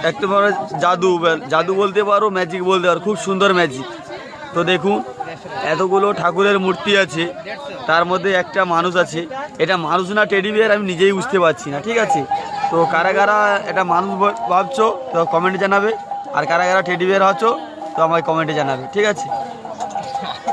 একটু জাদু জাদু বলতে পারো, ম্যাজিক বলতে পারো, খুব সুন্দর ম্যাজিক। তো দেখুন এতগুলো ঠাকুরের মূর্তি আছে, তার মধ্যে একটা মানুষ আছে। এটা মানুষ না টেডি বিয়ার আমি নিজেই বুঝতে পারছি না, ঠিক আছে। তো কারা কারা এটা মানুষ ভাবছো তো কমেন্টে জানাবে, আর কারা কারা টেডি বিয়ার ভাবছো তো আমাকে কমেন্টে জানাবে, ঠিক আছে।